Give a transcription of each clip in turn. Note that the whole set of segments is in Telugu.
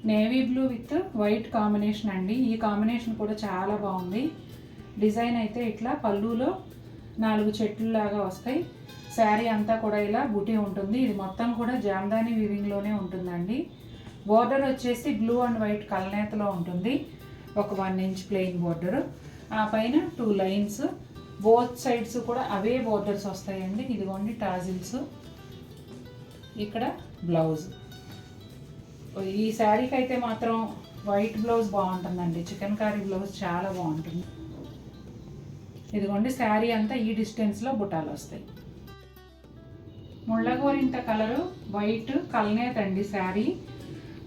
Navy blue with white combination అండి. ఈ కాంబినేషన్ కూడా చాలా బాగుంది. డిజైన్ అయితే ఇట్లా పళ్ళులో 4 చెట్లులాగా వస్తాయి. శారీ అంతా కూడా ఇలా బుటీ ఉంటుంది. ఇది మొత్తం కూడా జామ్దాని వీవింగ్లోనే ఉంటుందండి. బోర్డర్ వచ్చేసి బ్లూ అండ్ వైట్ కలనేతలో ఉంటుంది. ఒక 1 ఇంచ్ ప్లెయిన్ బోర్డర్, ఆ పైన 2 లైన్స్, బోత్ సైడ్స్ కూడా అవే బోర్డర్స్ వస్తాయండి. ఇదిగోండి టాజిల్స్. ఇక్కడ బ్లౌజ్. ఈ శారీకి అయితే మాత్రం వైట్ బ్లౌజ్ బాగుంటుందండి. చికెన్ కర్రీ బ్లౌజ్ చాలా బాగుంటుంది. ఇదిగోండి శారీ అంతా ఈ డిస్టెన్స్లో బుటాలు వస్తాయి. ముళ్ళగోరింట కలరు వైట్ కల్నేత అండి శారీ.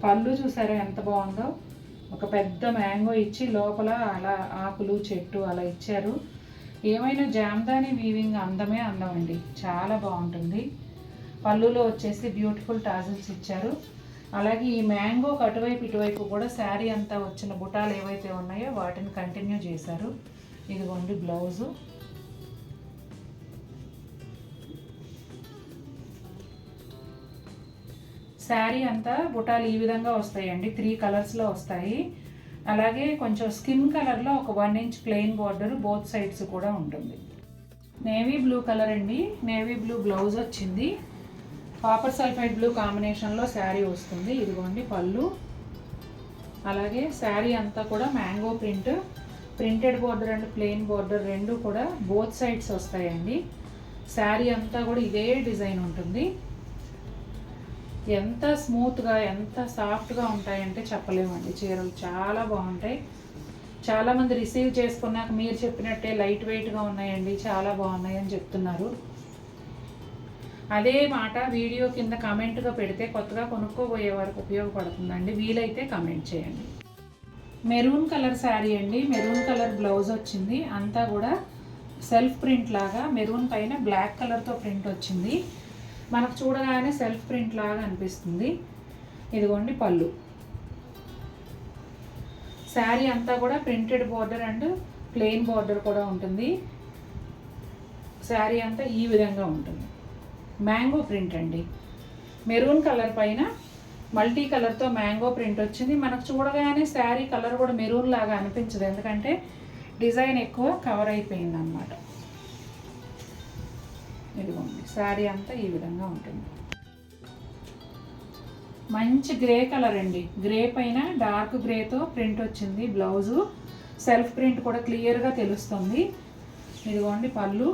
పళ్ళు చూసారా ఎంత బాగుందో. ఒక పెద్ద మ్యాంగో ఇచ్చి లోపల అలా ఆకులు చెట్టు అలా ఇచ్చారు. ఏమైనా జామ్దాని వీవింగ్ అందమే అందం అండి. చాలా బాగుంటుంది. పళ్ళులో వచ్చేసి బ్యూటిఫుల్ టాజిల్స్ ఇచ్చారు. అలాగే ఈ మ్యాంగో అటువైపు ఇటువైపు కూడా శారీ అంతా వచ్చిన బుటాలు ఏవైతే ఉన్నాయో వాటిని కంటిన్యూ చేశారు. ఇదిగోండి బ్లౌజు. శారీ అంతా బుటాలు ఈ విధంగా వస్తాయండి. 3 కలర్స్లో వస్తాయి. అలాగే కొంచెం స్కిన్ కలర్లో ఒక 1 inch plain border both sides కూడా ఉంటుంది. నేవీ బ్లూ కలర్ అండి. నేవీ బ్లూ బ్లౌజ్ వచ్చింది. కాపర్ సల్ఫైడ్ బ్లూ కాంబినేషన్లో శారీ వస్తుంది. ఇదిగోండి పళ్ళు. అలాగే శారీ అంతా కూడా mango print, printed border and plain border రెండు కూడా బోత్ సైడ్స్ వస్తాయండి. శారీ అంతా కూడా ఇదే డిజైన్ ఉంటుంది. ఎంత స్మూత్గా ఎంత సాఫ్ట్గా ఉంటాయంటే చెప్పలేమండి. చీరలు చాలా బాగుంటాయి. చాలామంది రిసీవ్ చేసుకున్నాక మీరు చెప్పినట్టే లైట్ వెయిట్గా ఉన్నాయండి, చాలా బాగున్నాయి అని చెప్తున్నారు. అదే మాట వీడియో కింద కమెంట్గా పెడితే కొత్తగా కొనుక్కోబోయే వరకు ఉపయోగపడుతుందండి. వీలైతే కమెంట్ చేయండి. మెరూన్ కలర్ శారీ అండి. మెరూన్ కలర్ బ్లౌజ్ వచ్చింది. అంతా కూడా సెల్ఫ్ ప్రింట్ లాగా మెరూన్ పైన బ్లాక్ కలర్తో ప్రింట్ వచ్చింది. మనకు చూడగానే సెల్ఫ్ ప్రింట్ లాగా అనిపిస్తుంది. ఇదిగోండి పళ్ళు. శారీ అంతా కూడా printed border and plain border కూడా ఉంటుంది. శారీ అంతా ఈ విధంగా ఉంటుంది. మ్యాంగో ప్రింట్ అండి. మెరూన్ కలర్ పైన మల్టీ కలర్తో మ్యాంగో ప్రింట్ వచ్చింది. మనకు చూడగానే శారీ కలర్ కూడా మెరూన్ లాగా అనిపించదు, ఎందుకంటే డిజైన్ ఎక్కువ కవర్ అయిపోయింది అన్నమాట. ఇదిగోండి శారీ అంతా ఈ విధంగా ఉంటుంది. మంచి గ్రే కలర్ అండి. గ్రే పైన డార్క్ గ్రేతో ప్రింట్ వచ్చింది. బ్లౌజు సెల్ఫ్ ప్రింట్ కూడా క్లియర్గా తెలుస్తుంది. ఇదిగోండి పళ్ళు.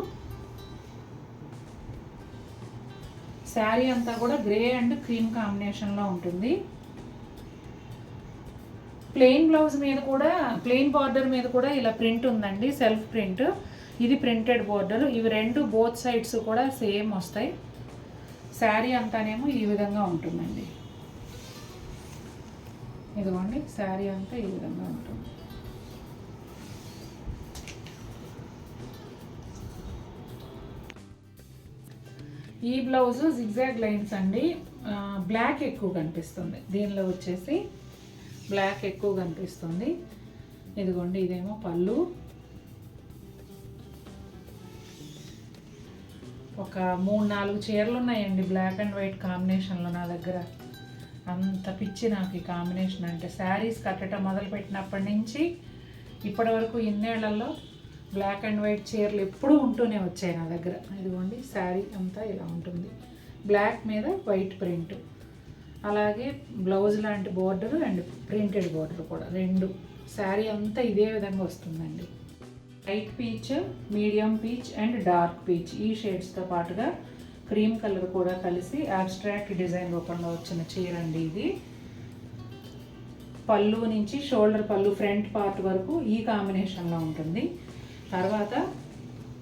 శారీ అంతా కూడా గ్రే అండ్ క్రీమ్ కాంబినేషన్లో ఉంటుంది. ప్లెయిన్ బ్లౌజ్ మీద కూడా ప్లెయిన్ బార్డర్ మీద కూడా ఇలా ప్రింట్ ఉందండి, సెల్ఫ్ ప్రింట్. ఇది ప్రింటెడ్ బార్డర్. ఇవి రెండు బోత్ సైడ్స్ కూడా సేమ్ వస్తాయి. శారీ అంతానేమో ఈ విధంగా ఉంటుందండి. ఇదిగోండి శారీ అంతా ఈ విధంగా ఉంటుంది. ఈ బ్లౌజు జిగ్జాగ్ లైన్స్ అండి. బ్లాక్ ఎక్కువ కనిపిస్తుంది. దీనిలో వచ్చేసి బ్లాక్ ఎక్కువ కనిపిస్తుంది. ఇదిగోండి ఇదేమో పళ్ళు. ఒక 3-4 చీరలు ఉన్నాయండి బ్లాక్ అండ్ వైట్ కాంబినేషన్లో నా దగ్గర. అంత పిచ్చి నాకు ఈ కాంబినేషన్ అంటే. శారీస్ కట్టడం మొదలుపెట్టినప్పటి నుంచి ఇప్పటి వరకు ఇన్నేళ్లలో బ్లాక్ అండ్ వైట్ చీరలు ఎప్పుడూ ఉంటూనే వచ్చాయి నా దగ్గర. ఇదిగోండి శారీ అంతా ఇలా ఉంటుంది. బ్లాక్ మీద వైట్ ప్రింట్, అలాగే బ్లౌజ్ లాంటి బోర్డర్ అండ్ ప్రింటెడ్ బోర్డర్ కూడా రెండు. శారీ అంతా ఇదే విధంగా వస్తుందండి. Light peach, medium peach and dark peach ఈ షేడ్స్తో పాటుగా క్రీమ్ కలర్ కూడా కలిసి అబ్స్ట్రాక్ట్ డిజైన్ రూపంలో వచ్చిన చీర అండి ఇది. పళ్ళు నుంచి షోల్డర్ పళ్ళు ఫ్రంట్ పార్ట్ వరకు ఈ కాంబినేషన్లో ఉంటుంది. తర్వాత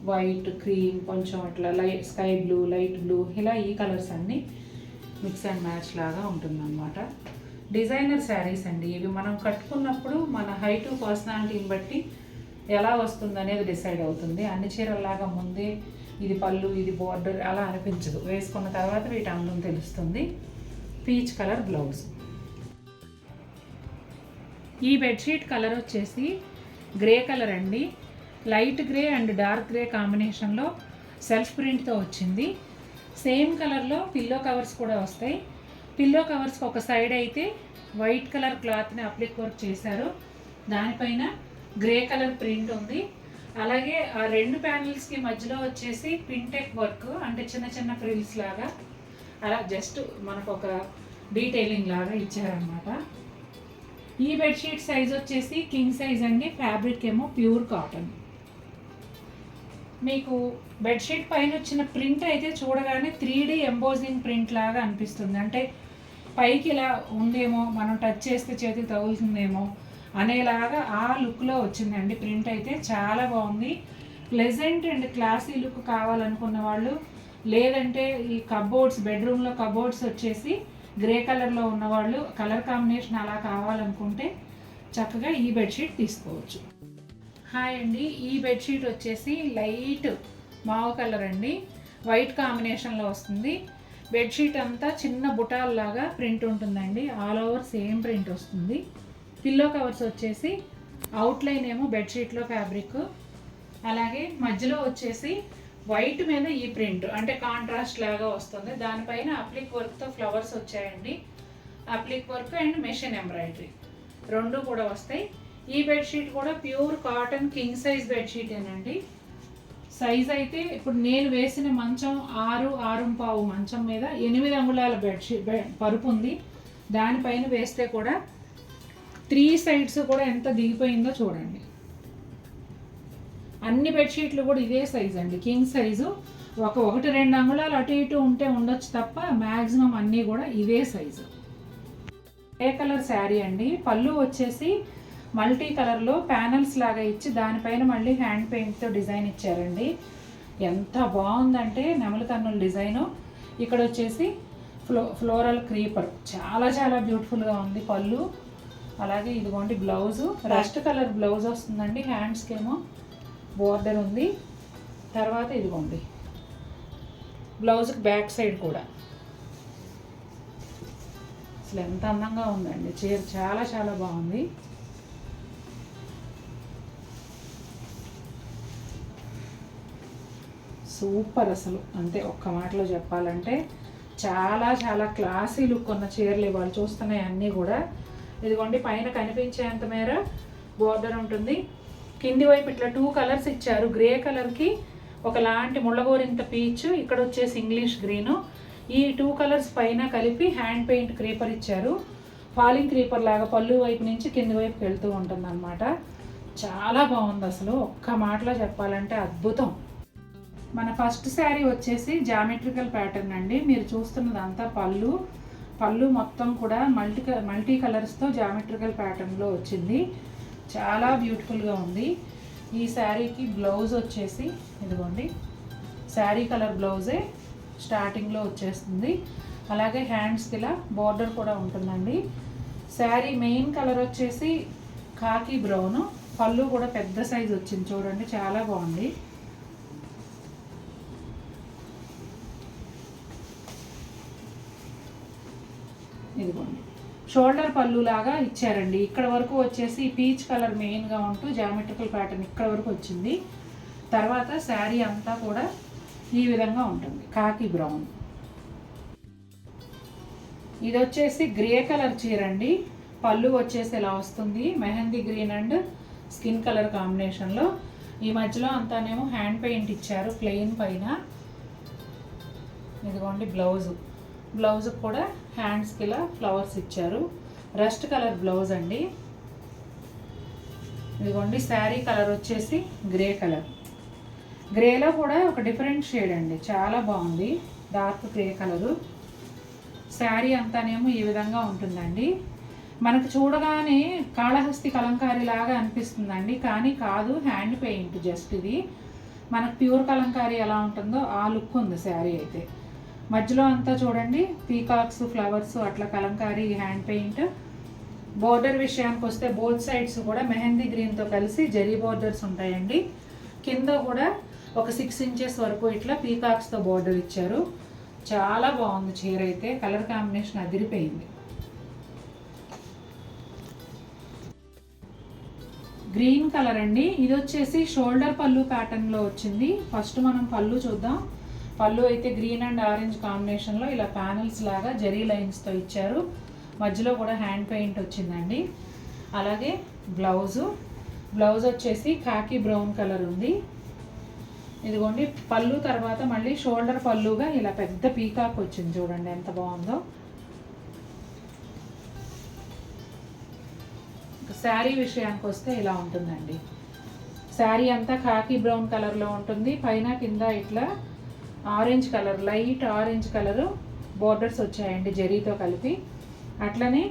వైట్, క్రీమ్, కొంచెం ఇట్లా light sky blue, light blue, ఇలా ఈ కలర్స్ అన్నీ మిక్స్ అండ్ మ్యాచ్ లాగా ఉంటుందన్నమాట. డిజైనర్ శారీస్ అండి ఇవి. మనం కట్టుకున్నప్పుడు మన హైట్, పర్సనాలిటీని బట్టి ఎలా వస్తుంది అనేది డిసైడ్ అవుతుంది. అన్ని చీరల్లాగా ముందే ఇది పళ్ళు ఇది బోర్డర్ అలా అనిపించదు. వేసుకున్న తర్వాత వీటి అందం తెలుస్తుంది. Peach colour blouse. ఈ బెడ్షీట్ కలర్ వచ్చేసి గ్రే కలర్ అండి. Light grey and dark grey కాంబినేషన్లో సెల్ఫ్ ప్రింట్తో వచ్చింది. సేమ్ కలర్లో పిల్లో కవర్స్ కూడా వస్తాయి. పిల్లో కవర్స్కి ఒక సైడ్ అయితే వైట్ కలర్ క్లాత్ని అప్లిక్ వర్క్ చేశారు, దానిపైన గ్రే కలర్ ప్రింట్ ఉంది. అలాగే ఆ రెండు ప్యానెల్స్కి మధ్యలో వచ్చేసి పింటెక్ వర్క్, అంటే చిన్న చిన్న ఫ్రిల్స్ లాగా అలా జస్ట్ మనకు ఒక డీటెయిలింగ్ లాగా ఇచ్చారనమాట. ఈ బెడ్షీట్ సైజ్ వచ్చేసి కింగ్ సైజ్ అండి. ఫ్యాబ్రిక్ ఏమో ప్యూర్ కాటన్. మీకు బెడ్షీట్ పైన వచ్చిన ప్రింట్ అయితే చూడగానే 3D ఎంబోజింగ్ ప్రింట్ లాగా అనిపిస్తుంది. అంటే పైకి ఇలా ఉందేమో, మనం టచ్ చేస్తే చేతికి తగులుతుందేమో అనేలాగా ఆ లుక్లో వచ్చిందండి. ప్రింట్ అయితే చాలా బాగుంది. ప్లెజెంట్ అండ్ క్లాసీ లుక్ కావాలనుకున్న వాళ్ళు, లేదంటే ఈ కబోర్డ్స్, బెడ్రూమ్లో కబోర్డ్స్ వచ్చేసి గ్రే కలర్లో ఉన్నవాళ్ళు, కలర్ కాంబినేషన్ అలా కావాలనుకుంటే చక్కగా ఈ బెడ్షీట్ తీసుకోవచ్చు. హాయ్ అండి, ఈ బెడ్షీట్ వచ్చేసి లైట్ మావు కలర్ అండి, వైట్ కాంబినేషన్లో వస్తుంది. బెడ్షీట్ అంతా చిన్న బుటాల్లాగా ప్రింట్ ఉంటుందండి, ఆల్ ఓవర్ సేమ్ ప్రింట్ వస్తుంది. పిల్లో కవర్స్ వచ్చేసి అవుట్లైన్ ఏమో బెడ్షీట్లో ఫ్యాబ్రిక్, అలాగే మధ్యలో వచ్చేసి వైట్ మీద ఈ ప్రింట్ అంటే కాంట్రాస్ట్ లాగా వస్తుంది. దానిపైన అప్లిక్ వర్క్తో ఫ్లవర్స్ వచ్చాయండి. Applique work and machine embroidery రెండు కూడా వస్తాయి. ఈ బెడ్షీట్ కూడా ప్యూర్ కాటన్ కింగ్ సైజ్ బెడ్షీటేనండి. సైజ్ అయితే ఇప్పుడు నేను వేసిన మంచం 6.5 మంచం మీద 8 అంగుళాల బెడ్షీట్ పరుపు ఉంది. దానిపైన వేస్తే కూడా 3 సైడ్స్ కూడా ఎంత దిగిపోయిందో చూడండి. అన్ని బెడ్షీట్లు కూడా ఇదే సైజ్ అండి, కింగ్ సైజు. 1-2 అంగుళాలు అటు ఇటు ఉంటే ఉండొచ్చు తప్ప మ్యాక్సిమం అన్నీ కూడా ఇదే సైజు. ఏ కలర్ శారీ అండి. పళ్ళు వచ్చేసి మల్టీ కలర్లో ప్యానల్స్ లాగా ఇచ్చి దానిపైన మళ్ళీ హ్యాండ్ పెయింట్తో డిజైన్ ఇచ్చారండి. ఎంత బాగుందంటే నెమలి కన్నుల డిజైను. ఇక్కడ వచ్చేసి ఫ్లోరల్ క్రీపర్ చాలా చాలా బ్యూటిఫుల్గా ఉంది పళ్ళు. అలాగే ఇదిగోండి బ్లౌజు, రస్ట్ కలర్ బ్లౌజ్ వస్తుందండి. హ్యాండ్స్కి ఏమో బోర్డర్ ఉంది. తర్వాత ఇదిగోండి బ్లౌజ్కి బ్యాక్ సైడ్ కూడా. అసలు ఎంత అందంగా ఉందండి చీర, చాలా చాలా బాగుంది. సూపర్ అసలు, అంతే ఒక్క మాటలో చెప్పాలంటే చాలా చాలా క్లాసీ లుక్ ఉన్న చీరలు ఇవాళ చూస్తున్నాయి అన్నీ కూడా. ఇదిగోండి పైన కనిపించేంత మేర బోర్డర్ ఉంటుంది. కింది వైపు ఇట్లా 2 కలర్స్ ఇచ్చారు. గ్రే కలర్కి ఒకలాంటి ముళ్ళగోరింత పీచ్, ఇక్కడ వచ్చేసి ఇంగ్లీష్ గ్రీను. ఈ 2 కలర్స్ పైన కలిపి హ్యాండ్ పెయింట్ క్రీపర్ ఇచ్చారు. ఫాలింగ్ క్రీపర్ లాగా పళ్ళు వైపు నుంచి కింది వైపుకి వెళ్తూ ఉంటుంది అన్నమాట. చాలా బాగుంది అసలు, ఒక్క మాటలో చెప్పాలంటే అద్భుతం. మన ఫస్ట్ శారీ వచ్చేసి జామెట్రికల్ ప్యాటర్న్ అండి. మీరు చూస్తున్నదంతా పళ్ళు మొత్తం కూడా మల్టీ కలర్స్తో జామెట్రికల్ ప్యాటర్న్లో వచ్చింది. చాలా బ్యూటిఫుల్గా ఉంది. ఈ శారీకి బ్లౌజ్ వచ్చేసి ఇదిగోండి శారీ కలర్ బ్లౌజే స్టార్టింగ్లో వచ్చేస్తుంది. అలాగే హ్యాండ్స్కి ఇలా బోర్డర్ కూడా ఉంటుందండి. శారీ మెయిన్ కలర్ వచ్చేసి కాకి బ్రౌన్, పళ్ళు కూడా పెద్ద సైజు వచ్చింది చూడండి, చాలా బాగుంది. ఇదిగోండి షోల్డర్ పళ్ళు లాగా ఇచ్చారండి. ఇక్కడ వరకు వచ్చేసి పీచ్ కలర్ మెయిన్గా ఉంటూ జామెట్రికల్ ప్యాటర్న్ ఇక్కడ వరకు వచ్చింది. తర్వాత శారీ అంతా కూడా ఈ విధంగా ఉంటుంది, కాకి బ్రౌన్. ఇది వచ్చేసి గ్రే కలర్ చీర అండి. పళ్ళు వచ్చేసి ఇలా వస్తుంది, mehndi green and skin colour కాంబినేషన్లో. ఈ మధ్యలో అంతానేమో హ్యాండ్ పెయింట్ ఇచ్చారు ప్లెయిన్ పైన. ఇదిగోండి బ్లౌజ్ కూడా హ్యాండ్స్కి ఇలా ఫ్లవర్స్ ఇచ్చారు. రస్ట్ కలర్ బ్లౌజ్ అండి. ఇదిగోండి శారీ కలర్ వచ్చేసి గ్రే కలర్. గ్రేలో కూడా ఒక డిఫరెంట్ షేడ్ అండి, చాలా బాగుంది, డార్క్ గ్రే కలరు. శారీ అంతానేమో ఈ విధంగా ఉంటుందండి. మనకు చూడగానే కాళహస్తి కలంకారీ లాగా అనిపిస్తుందండి, కానీ కాదు, హ్యాండ్ పెయింట్ జస్ట్ ఇది. మనకు ప్యూర్ కలంకారీ ఎలా ఉంటుందో ఆ లుక్ ఉంది శారీ అయితే. మధ్యలో అంతా చూడండి పీకాక్స్, ఫ్లవర్స్, అట్లా కలంకారీ హ్యాండ్ పెయింట్. బోర్డర్ విషయానికి వస్తే బోత్ సైడ్స్ కూడా మెహందీ గ్రీన్తో కలిసి జరీ బోర్డర్స్ ఉంటాయండి. కింద కూడా ఒక 6 ఇంచెస్ వరకు ఇట్లా పీకాక్స్తో బోర్డర్ ఇచ్చారు. చాలా బాగుంది చీర అయితే, కలర్ కాంబినేషన్ అదిరిపోయింది. గ్రీన్ కలర్ అండి. ఇది వచ్చేసి షోల్డర్ పళ్ళు ప్యాటర్న్లో వచ్చింది. ఫస్ట్ మనం పళ్ళు చూద్దాం. పళ్ళు అయితే గ్రీన్ అండ్ ఆరెంజ్ కాంబినేషన్లో ఇలా ప్యానల్స్ లాగా జరీ లైన్స్తో ఇచ్చారు. మధ్యలో కూడా హ్యాండ్ పెయింట్ వచ్చిందండి. అలాగే బ్లౌజ్ వచ్చేసి ఖాకీ బ్రౌన్ కలర్ ఉంది. ఇదిగోండి పళ్ళు తర్వాత మళ్ళీ షోల్డర్ పళ్ళుగా ఇలా పెద్ద పీకాక్ వచ్చింది. చూడండి ఎంత బాగుందో. శారీ విషయానికి వస్తే ఇలా ఉంటుందండి. శారీ అంతా ఖాకీ బ్రౌన్ కలర్లో ఉంటుంది. పైన కింద ఇట్లా orange colour, light orange colour borders వచ్చాయండి జరీతో కలిపి. అట్లనే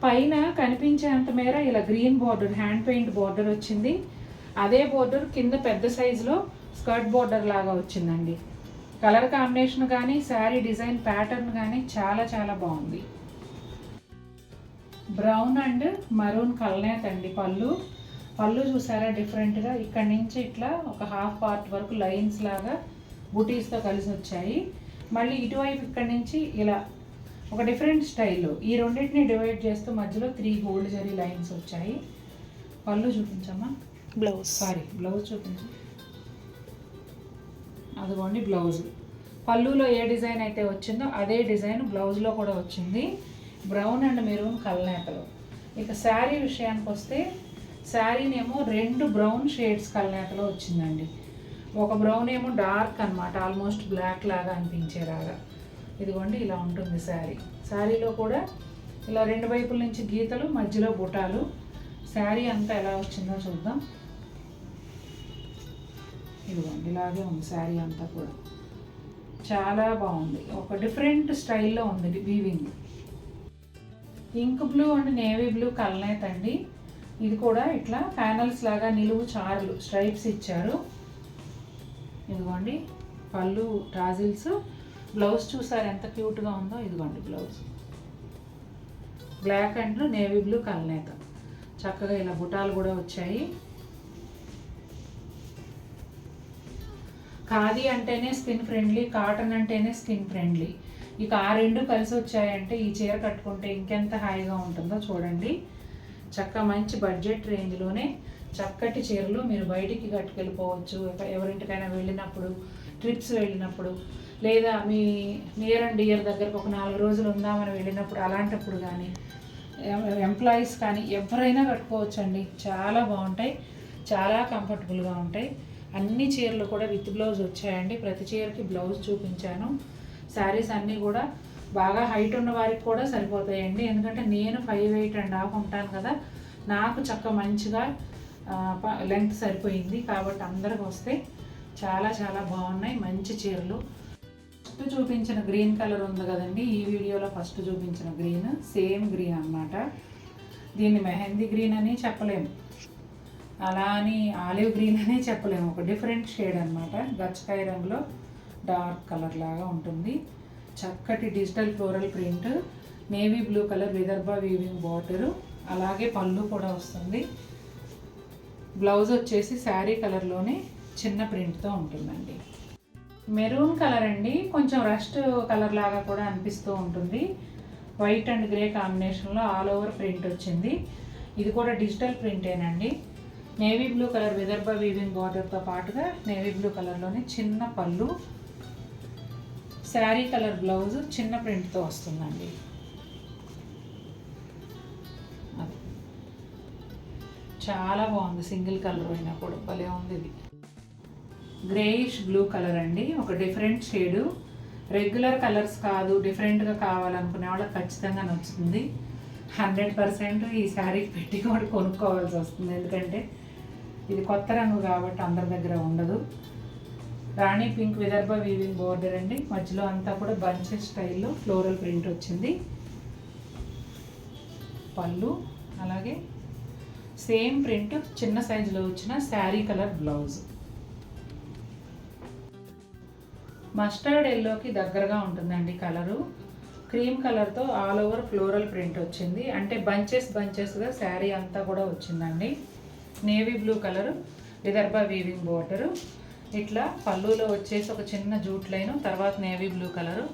పైన కనిపించేంత మేర ఇలా green border, hand paint border వచ్చింది. అదే బోర్డర్ కింద పెద్ద సైజులో స్కర్ట్ బోర్డర్ లాగా వచ్చిందండి. కలర్ కాంబినేషన్ కానీ శారీ డిజైన్ ప్యాటర్న్ కానీ చాలా చాలా బాగుంది. బ్రౌన్ అండ్ మరూన్ కలనేత అండి. పళ్ళు చూసారా డిఫరెంట్గా ఇక్కడి నుంచి ఇట్లా ఒక హాఫ్ పార్ట్ వరకు లైన్స్ లాగా బుటీస్తో కలిసి వచ్చాయి. మళ్ళీ ఇటువైపు ఇక్కడి నుంచి ఇలా ఒక డిఫరెంట్ స్టైల్లో ఈ రెండింటిని డివైడ్ చేస్తూ మధ్యలో 3 గోల్డ్ జరీ లైన్స్ వచ్చాయి. పళ్ళు చూపించమ్మా. బ్లౌజ్ చూపించు. అదిగోండి బ్లౌజ్. పళ్ళులో ఏ డిజైన్ అయితే వచ్చిందో అదే డిజైన్ బ్లౌజ్లో కూడా వచ్చింది. బ్రౌన్ అండ్ మెరూన్ కలనేతలు. ఇక శారీ విషయానికి వస్తే శారీనేమో 2 బ్రౌన్ షేడ్స్ కలనేతలో వచ్చిందండి. ఒక బ్రౌన్ ఏమో డార్క్ అనమాట, ఆల్మోస్ట్ బ్లాక్ లాగా అనిపించేలాగా. ఇదిగోండి ఇలా ఉంటుంది శారీ. శారీలో కూడా ఇలా 2 వైపుల నుంచి గీతలు, మధ్యలో బుటాలు. శారీ అంతా ఎలా వచ్చిందో చూద్దాం. ఇదిగోండి ఇలాగే ఉంది శారీ అంతా కూడా. చాలా బాగుంది. ఒక డిఫరెంట్ స్టైల్లో ఉంది weaving. Ink blue and navy blue కలనేత అండి. ఇది కూడా ఇట్లా ప్యానల్స్ లాగా నిలువు చార్లు స్ట్రైప్స్ ఇచ్చారు. ఇదిగోండి పళ్ళు టాజిల్స్. బ్లౌజ్ చూసారు ఎంత క్యూట్గా ఉందో. ఇదిగోండి blouse black and navy blue కలనేత. చక్కగా ఇలా బుటాలు కూడా వచ్చాయి. ఖాదీ అంటేనే స్కిన్ ఫ్రెండ్లీ, కాటన్ అంటేనే స్కిన్ ఫ్రెండ్లీ. ఇక ఆ 2 కలిసి వచ్చాయంటే ఈ చీర కట్టుకుంటే ఇంకెంత హాయిగా ఉంటుందో చూడండి. చక్క మంచి బడ్జెట్ రేంజ్లోనే చక్కటి చీరలు మీరు బయటికి కట్టుకెళ్ళిపోవచ్చు. ఎవరింటికైనా వెళ్ళినప్పుడు, ట్రిప్స్ వెళ్ళినప్పుడు, లేదా మీ నియర్ అండ్ డియర్ దగ్గరకు ఒక 4 రోజులు ఉందామని వెళ్ళినప్పుడు, అలాంటప్పుడు కానీ ఎంప్లాయీస్ కానీ ఎవరైనా కట్టుకోవచ్చు అండి. చాలా బాగుంటాయి, చాలా కంఫర్టబుల్గా ఉంటాయి. అన్ని చీరలు కూడా విత్ బ్లౌజ్ వచ్చాయండి. ప్రతి చీరకి బ్లౌజ్ చూపించాను. శారీస్ అన్నీ కూడా బాగా హైట్ ఉన్న వారికి కూడా సరిపోతాయండి. ఎందుకంటే నేను 5'8.5" ఉంటాను కదా, నాకు చక్క మంచిగా లెంగ్త్ సరిపోయింది. కాబట్టి అందరికి వస్తే చాలా చాలా బాగున్నాయి మంచి చీరలు. ఫస్ట్ చూపించిన గ్రీన్ కలర్ ఉంది కదండి, ఈ వీడియోలో ఫస్ట్ చూపించిన గ్రీన్ సేమ్ గ్రీన్ అన్నమాట. దీన్ని మెహందీ గ్రీన్ అని చెప్పలేము, అలా అని ఆలివ్ గ్రీన్ అని చెప్పలేము. ఒక డిఫరెంట్ షేడ్ అనమాట. గచ్చకాయ రంగులో డార్క్ కలర్ లాగా ఉంటుంది. చక్కటి digital floral print, navy blue colour Vidarbha weaving border, అలాగే పళ్ళు కూడా వస్తుంది. బ్లౌజ్ వచ్చేసి శారీ కలర్లోనే చిన్న ప్రింట్తో ఉంటుందండి. మెరూన్ కలర్ అండి, కొంచెం రస్ట్ కలర్ లాగా కూడా అనిపిస్తూ ఉంటుంది. వైట్ అండ్ గ్రే కాంబినేషన్లో ఆల్ ఓవర్ ప్రింట్ వచ్చింది. ఇది కూడా డిజిటల్ ప్రింటేనండి. Navy blue colour Vidarbha weaving బార్డర్తో పాటుగా నేవీ బ్లూ కలర్లోనే చిన్న పళ్ళు, శారీ కలర్ బ్లౌజ్ చిన్న ప్రింట్తో వస్తుందండి. అది చాలా బాగుంది. సింగిల్ కలర్ అయినా కూడా భలే ఉంది. ఇది గ్రేయిష్ బ్లూ కలర్ అండి, ఒక డిఫరెంట్ షేడు. రెగ్యులర్ కలర్స్ కాదు, డిఫరెంట్గా కావాలనుకునే వాళ్ళకి ఖచ్చితంగా నచ్చుతుంది. 100% ఈ శారీకి పెట్టి కూడా కొనుక్కోవాల్సి వస్తుంది. ఎందుకంటే ఇది కొత్త రంగు కాబట్టి అందరి దగ్గర ఉండదు. రాణి పింక్ విదర్భ వీవింగ్ బోర్డర్ అండి. మధ్యలో అంతా కూడా బంచెస్ స్టైల్లో ఫ్లోరల్ ప్రింట్ వచ్చింది. పళ్ళు అలాగే సేమ్ ప్రింట్ చిన్న సైజులో వచ్చిన శారీ కలర్ బ్లౌజ్. మస్టర్డ్ ఎల్లోకి దగ్గరగా ఉంటుందండి కలరు. క్రీమ్ కలర్తో ఆల్ ఓవర్ ఫ్లోరల్ ప్రింట్ వచ్చింది. అంటే బంచెస్గా శారీ అంతా కూడా వచ్చిందండి. Navy blue colour Vidarbha weaving border. ఇట్లా పళ్ళులో వచ్చేసి ఒక చిన్న జూట్ లైను, తర్వాత నేవీ బ్లూ కలరు.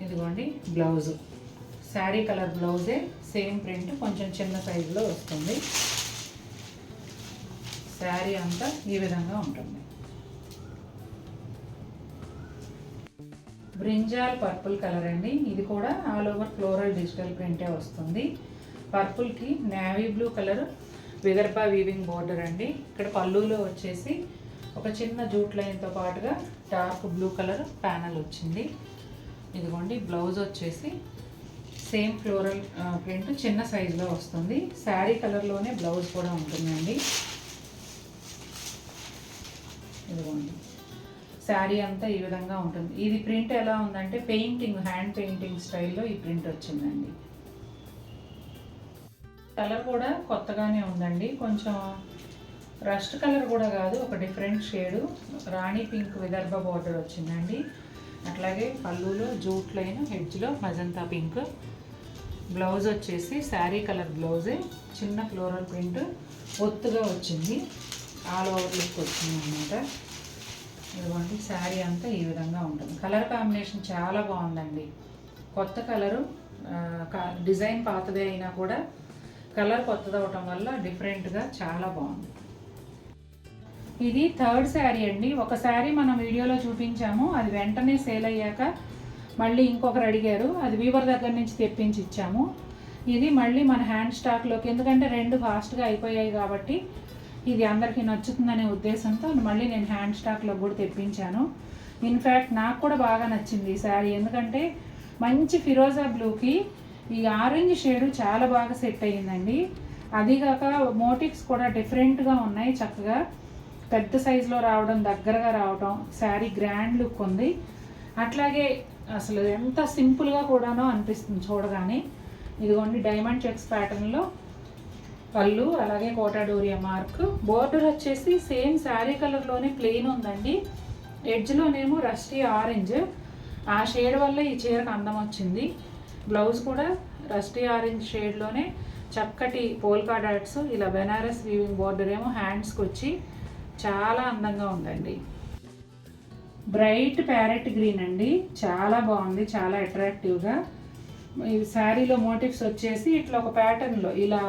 ఇదిగోండి బ్లౌజు, శారీ కలర్ బ్లౌజే, సేమ్ ప్రింట్, కొంచెం చిన్న సైజులో వస్తుంది. శారీ అంతా ఈ విధంగా ఉంటుంది. బ్రింజాల్ పర్పుల్ కలర్ అండి. ఇది కూడా ఆల్ ఓవర్ ఫ్లోరల్ డిజిటల్ ప్రింటే వస్తుంది. పర్పుల్కి navy blue colour Vidarbha weaving border అండి. ఇక్కడ పళ్ళులో వచ్చేసి ఒక చిన్న జూట్ లైన్తో పాటుగా డార్క్ బ్లూ కలర్ ప్యానల్ వచ్చింది. ఇదిగోండి బ్లౌజ్ వచ్చేసి సేమ్ ఫ్లోరల్ ప్రింట్ చిన్న సైజులో వస్తుంది. శారీ కలర్లోనే బ్లౌజ్ కూడా ఉంటుందండి. ఇదిగోండి శారీ అంతా ఈ విధంగా ఉంటుంది. ఇది ప్రింట్ ఎలా ఉందంటే పెయింటింగ్, హ్యాండ్ పెయింటింగ్ స్టైల్లో ఈ ప్రింట్ వచ్చిందండి. కలర్ కూడా కొత్తగానే ఉందండి. కొంచెం రస్ట్ కలర్ కూడా కాదు, ఒక డిఫరెంట్ షేడు రాణి పింక్ విదర్భ బార్డర్ వచ్చిందండి. అట్లాగే పళ్ళులో జూట్ లైన్, హెడ్జ్లో మజంతా పింక్. బ్లౌజ్ వచ్చేసి శారీ కలర్ బ్లౌజే, చిన్న ఫ్లోరల్ ప్రింట్ ఒత్తుగా వచ్చింది. ఆల్ ఓవర్ లుక్ వచ్చింది అన్నమాట. ఇదిగోండి శారీ అంతా ఈ విధంగా ఉంటుంది. కలర్ కాంబినేషన్ చాలా బాగుందండి. కొత్త కలరు, డిజైన్ పాతదే అయినా కూడా కలర్ కొత్తది అవటం వల్ల డిఫరెంట్గా చాలా బాగుంది. ఇది థర్డ్ శారీ అండి. ఒక శారీ మనం వీడియోలో చూపించాము, అది వెంటనే సేల్ అయ్యాక మళ్ళీ ఇంకొకరు అడిగారు, అది వీవర్ దగ్గర నుంచి తెప్పించి ఇచ్చాము. ఇది మళ్ళీ మన హ్యాండ్ స్టాక్లోకి, ఎందుకంటే రెండు ఫాస్ట్గా అయిపోయాయి కాబట్టి ఇది అందరికీ నచ్చుతుందనే ఉద్దేశంతో మళ్ళీ నేను హ్యాండ్ స్టాక్లో కూడా తెప్పించాను. ఇన్ఫ్యాక్ట్ నాకు కూడా బాగా నచ్చింది ఈ శారీ, ఎందుకంటే మంచి ఫిరోజా బ్లూకి ఈ ఆరెంజ్ షేడు చాలా బాగా సెట్ అయ్యిందండి. అదిగాక మోటివ్స్ కూడా డిఫరెంట్గా ఉన్నాయి. చక్కగా పెద్ద సైజులో రావడం, దగ్గరగా రావడం, శారీ గ్రాండ్ లుక్ ఉంది. అట్లాగే అసలు ఎంత సింపుల్గా కూడానో అనిపిస్తుంది చూడగానే. ఇదిగోండి డైమండ్ చెక్స్ ప్యాటర్న్లో పళ్ళు, అలాగే కోటాడోరియా మార్క్. బోర్డర్ వచ్చేసి సేమ్ శారీ కలర్లోనే ప్లెయిన్ ఉందండి. ఎడ్జ్లోనేమో రస్టీ ఆరెంజ్, ఆ షేడ్ వల్ల ఈ చీరకు అందం వచ్చింది. బ్లౌజ్ కూడా రస్టీ ఆరెంజ్ షేడ్లోనే చక్కటి పోల్కా డాట్స్, ఇలా బెనారస్ వీవింగ్ బోర్డర్ ఏమో హ్యాండ్స్కి వచ్చి చాలా అందంగా ఉందండి. బ్రైట్ ప్యారెట్ గ్రీన్ అండి, చాలా బాగుంది, చాలా అట్రాక్టివ్గా. ఈ శారీలో మోటివ్స్ వచ్చేసి ఇట్లా ఒక ప్యాటర్న్లో ఇలా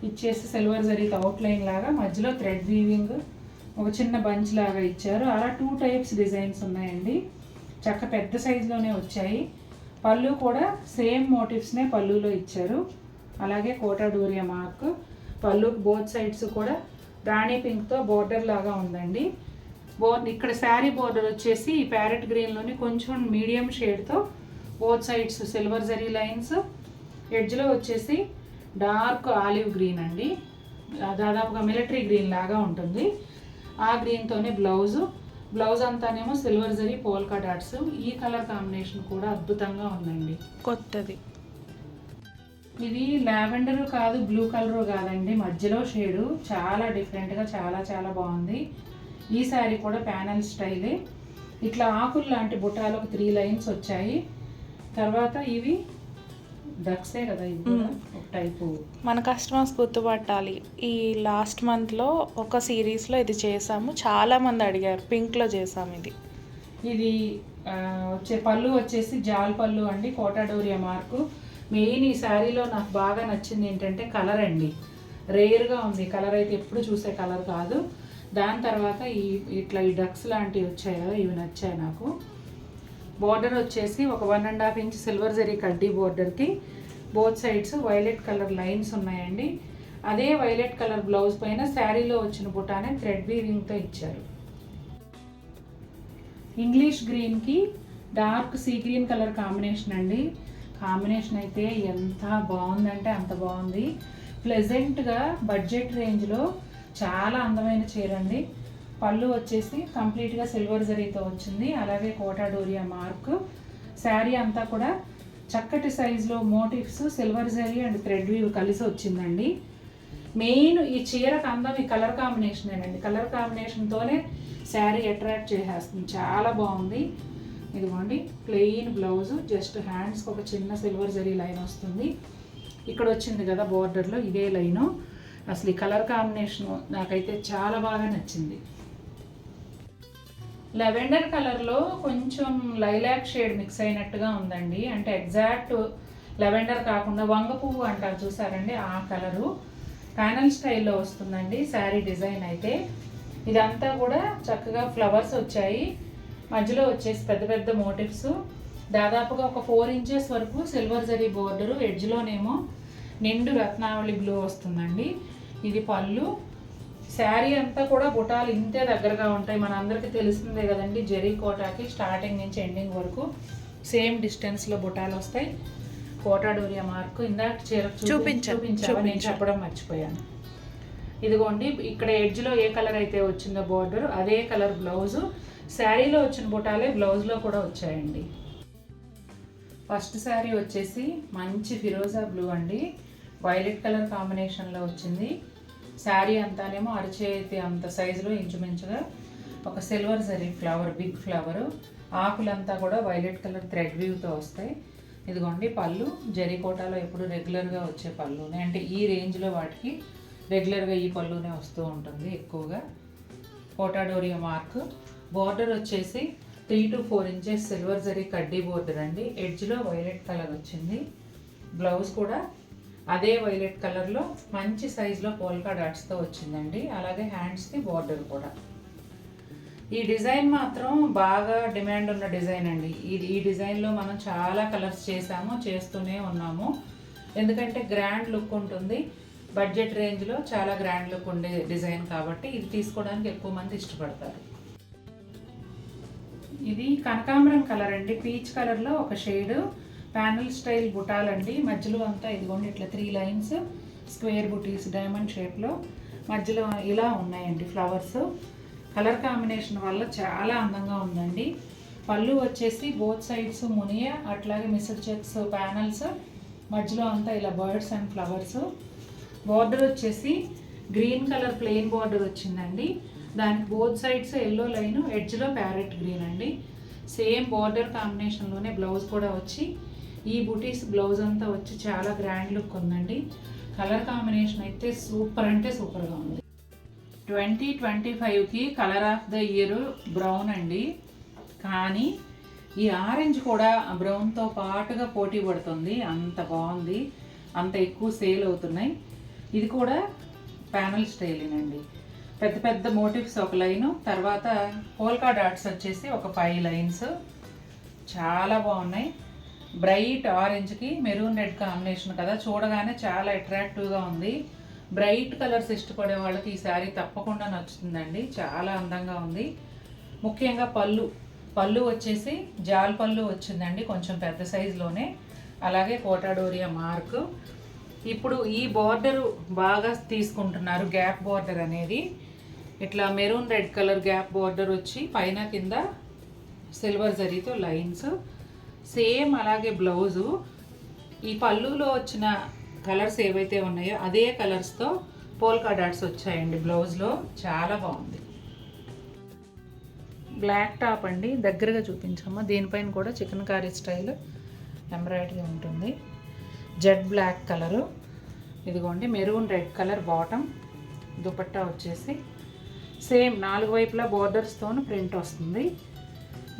ఇచ్చేసి సిల్వర్ జరీతో అవుట్లైన్ లాగా, మధ్యలో థ్రెడ్ వీవింగ్, ఒక చిన్న బంచ్ లాగా ఇచ్చారు. అలా 2 టైప్స్ డిజైన్స్ ఉన్నాయండి. చక్క పెద్ద సైజులోనే వచ్చాయి. పళ్ళు కూడా సేమ్ మోటివ్స్నే పళ్ళులో ఇచ్చారు. అలాగే కోటాడోరియా మార్క్. పళ్ళు బోత్ సైడ్స్ కూడా రాణి పింక్తో బోర్డర్ లాగా ఉందండి. ఇక్కడ శారీ బోర్డర్ వచ్చేసి ఈ ప్యారెట్ గ్రీన్లోని కొంచెం మీడియం షేడ్తో both sides silver zari lines, ఎడ్జ్లో వచ్చేసి డార్క్ ఆలివ్ గ్రీన్ అండి, దాదాపుగా మిలిటరీ గ్రీన్ లాగా ఉంటుంది. ఆ గ్రీన్తోనే బ్లౌజ్ అంతానేమో సిల్వర్ జరీ పోల్కా డాట్స్. ఈ కలర్ కాంబినేషన్ కూడా అద్భుతంగా ఉందండి, కొత్తది. ఇది లావెండర్ కాదు, బ్లూ కలరు కాదండి, మధ్యలో షేడు చాలా డిఫరెంట్గా చాలా చాలా బాగుంది. ఈ శారీ కూడా ప్యానల్ స్టైలే. ఇట్లా ఆకులు లాంటి బుటాలు ఒక 3 లైన్స్ వచ్చాయి. తర్వాత ఇవి డక్సే కదా, ఇది ఒక టైపు. మన కస్టమర్స్ గుర్తుపట్టాలి. ఈ లాస్ట్ మంత్లో ఒక సిరీస్లో ఇది చేసాము, చాలామంది అడిగారు. పింక్లో చేసాము. ఇది వచ్చే పళ్ళు వచ్చేసి జాల్ పళ్ళు అండి, కోటాడోరియా మార్కు. మెయిన్ ఈ శారీలో నాకు బాగా నచ్చింది ఏంటంటే కలర్ అండి. రేర్గా ఉంది కలర్, అయితే ఎప్పుడు చూసే కలర్ కాదు. దాని తర్వాత ఇట్లా ఈ డక్స్ లాంటివి వచ్చాయి కదా, ఇవి నచ్చాయి నాకు. బోర్డర్ వచ్చేసి ఒక 1.5 ఇంచ్ సిల్వర్ జరీ కడ్డీ బోర్డర్కి both sides violet colour lines ఉన్నాయండి. అదే వైలెట్ కలర్ బ్లౌజ్ పైన శారీలో వచ్చిన బుటానే థ్రెడ్ వీవింగ్తో ఇచ్చారు. ఇంగ్లీష్ గ్రీన్కి dark sea green colour combination అండి. కాంబినేషన్ అయితే ఎంత బాగుందంటే అంత బాగుంది. ప్లెజెంట్గా బడ్జెట్ రేంజ్లో చాలా అందమైన చీర అండి. పళ్ళు వచ్చేసి కంప్లీట్గా సిల్వర్ జరీతో వచ్చింది, అలాగే కోటాడోరియా మార్క్. శారీ అంతా కూడా చక్కటి సైజులో motifs, silver zari and thread weave కలిసి వచ్చిందండి. మెయిన్ ఈ చీరకు అందం ఈ కలర్ కాంబినేషనేనండి. కలర్ కాంబినేషన్తోనే శారీ అట్రాక్ట్ చేసేస్తుంది, చాలా బాగుంది. ఇదిగోండి ప్లెయిన్ బ్లౌజ్, జస్ట్ హ్యాండ్స్కి ఒక చిన్న సిల్వర్ జరీ లైన్ వస్తుంది. ఇక్కడ వచ్చింది కదా బోర్డర్లో ఇదే లైను. అసలు ఈ కలర్ కాంబినేషన్ నాకైతే చాలా బాగా నచ్చింది. లెవెండర్ కలర్లో కొంచెం లైలాక్ షేడ్ మిక్స్ అయినట్టుగా ఉందండి. అంటే ఎగ్జాక్ట్ లెవెండర్ కాకుండా వంగ పువ్వు అంటారు చూసారండి, ఆ కలరు. ప్యానల్ స్టైల్లో వస్తుందండి శారీ డిజైన్ అయితే. ఇదంతా కూడా చక్కగా ఫ్లవర్స్ వచ్చాయి. మధ్యలో వచ్చేసి పెద్ద పెద్ద మోటివ్స్, దాదాపుగా ఒక 4 ఇంచెస్ వరకు సిల్వర్ జరీ బోర్డరు, ఎడ్జ్లోనేమో నిండు రత్నావళి బ్లూ వస్తుందండి. ఇది పళ్ళు. శారీ అంతా కూడా బుటాలు ఇంతే దగ్గరగా ఉంటాయి. మన అందరికీ తెలిసిందే కదండి, జరీ కోటాకి స్టార్టింగ్ నుంచి ఎండింగ్ వరకు సేమ్ డిస్టెన్స్లో బుటాలు వస్తాయి. కోటా డోరియా మార్కు ఇందాక చీర చూపించావా, నేను చెప్పడం మర్చిపోయాను. ఇదిగోండి, ఇక్కడ ఎడ్జ్లో ఏ కలర్ అయితే వచ్చిందో బోర్డర్ అదే కలర్ బ్లౌజు. శారీలో వచ్చిన బుటాలే బ్లౌజ్లో కూడా వచ్చాయండి. ఫస్ట్ శారీ వచ్చేసి మంచి ఫిరోజా బ్లూ అండి, వైలెట్ కలర్ కాంబినేషన్లో వచ్చింది. శారీ అంతానేమో అరచేతి అంత సైజులో ఇంచుమించుగా ఒక silver zari flower, big flower, ఆకులంతా కూడా వైలెట్ కలర్ థ్రెడ్ వ్యూతో వస్తాయి. ఇదిగోండి పళ్ళు. జరీ కోటాలో ఎప్పుడు రెగ్యులర్గా వచ్చే పళ్ళునే, అంటే ఈ రేంజ్లో వాటికి రెగ్యులర్గా ఈ పళ్ళునే వస్తూ ఉంటుంది ఎక్కువగా. Quota doria mark. బోర్డర్ వచ్చేసి 3 to 4 ఇంచెస్ సిల్వర్ జరీ కడ్డీ బోర్డర్ అండి. ఎడ్జ్లో వైలెట్ కలర్ వచ్చింది. బ్లౌజ్ కూడా అదే వైలెట్ కలర్లో మంచి సైజులో పోల్కా డాట్స్తో వచ్చిందండి. అలాగే హ్యాండ్స్కి బోర్డర్ కూడా. ఈ డిజైన్ మాత్రం బాగా డిమాండ్ ఉన్న డిజైన్ అండి. ఈ డిజైన్లో మనం చాలా కలర్స్ చేస్తూనే ఉన్నాము. ఎందుకంటే గ్రాండ్ లుక్ ఉంటుంది, బడ్జెట్ రేంజ్లో చాలా గ్రాండ్ లుక్ ఉండే డిజైన్ కాబట్టి ఇది తీసుకోవడానికి ఎక్కువ మంది ఇష్టపడతారు. ఇది కనకాంబరం కలర్ అండి, పీచ్ కలర్లో ఒక షేడు, ప్యానల్ స్టైల్ బుటాలండి. మధ్యలో అంతా ఇదిగోండి ఇట్లా 3 లైన్స్ స్క్వేర్ బుటీస్ డైమండ్ షేప్లో మధ్యలో ఇలా ఉన్నాయండి ఫ్లవర్స్. కలర్ కాంబినేషన్ వల్ల చాలా అందంగా ఉందండి. పళ్ళు వచ్చేసి బోత్ సైడ్స్ మునియా, అట్లాగే మిస్డ్ చెక్స్ ప్యానల్స్, మధ్యలో అంతా ఇలా బర్డ్స్ అండ్ ఫ్లవర్స్. బార్డర్ వచ్చేసి గ్రీన్ కలర్ ప్లెయిన్ బార్డర్ వచ్చిందండి. దానికి బోత్ సైడ్స్ ఎల్లో లైన్, ఎడ్జ్లో ప్యారెట్ గ్రీన్ అండి. సేమ్ బార్డర్ కాంబినేషన్లోనే బ్లౌజ్ కూడా వచ్చి, ఈ బుటీస్ బ్లౌజ్ అంతా వచ్చి చాలా గ్రాండ్ లుక్ ఉందండి. కలర్ కాంబినేషన్ అయితే సూపర్ అంటే సూపర్గా ఉంది. 2025కి colour of the year brown అండి, కానీ ఈ ఆరెంజ్ కూడా బ్రౌన్తో పాటుగా పోటీ పడుతుంది. అంత బాగుంది, అంత ఎక్కువ సేల్ అవుతున్నాయి. ఇది కూడా ప్యానల్ స్టైలింగ్, పెద్ద పెద్ద మోటివ్స్ ఒక లైను, తర్వాత పోల్కా డాట్స్ వచ్చేసి ఒక 5 లైన్స్. చాలా బాగున్నాయి. బ్రైట్ ఆరెంజ్కి మెరూన్ రెడ్ కాంబినేషన్ కదా, చూడగానే చాలా అట్రాక్టివ్గా ఉంది. బ్రైట్ కలర్స్ ఇష్టపడే వాళ్ళకి ఈ శారీ తప్పకుండా నచ్చుతుందండి. చాలా అందంగా ఉంది. ముఖ్యంగా పళ్ళు వచ్చేసి జాల్ పళ్ళు వచ్చిందండి, కొంచెం పెద్ద సైజులోనే. అలాగే కోటా డోరియా మార్క్. ఇప్పుడు ఈ బార్డరు బాగా తీసుకుంటున్నారు, గ్యాప్ బార్డర్ అనేది. ఇట్లా maroon red colour gap border వచ్చి పైన కింద సిల్వర్ జరీతో లైన్స్. సేమ్ అలాగే బ్లౌజు. ఈ పళ్ళులో వచ్చిన కలర్స్ ఏవైతే ఉన్నాయో అదే కలర్స్తో పోల్కా డాట్స్ వచ్చాయండి బ్లౌజ్లో. చాలా బాగుంది. బ్లాక్ టాప్ అండి, దగ్గరగా చూపించమ్మా. దీనిపైన కూడా చికెన్ కారీ స్టైల్ ఎంబ్రాయిడరీ ఉంటుంది. Jet black colour. ఇదిగోండి maroon red colour bottom. Dupatta వచ్చేసి సేమ్ 4 వైపులా బోర్డర్స్తో ప్రింట్ వస్తుంది.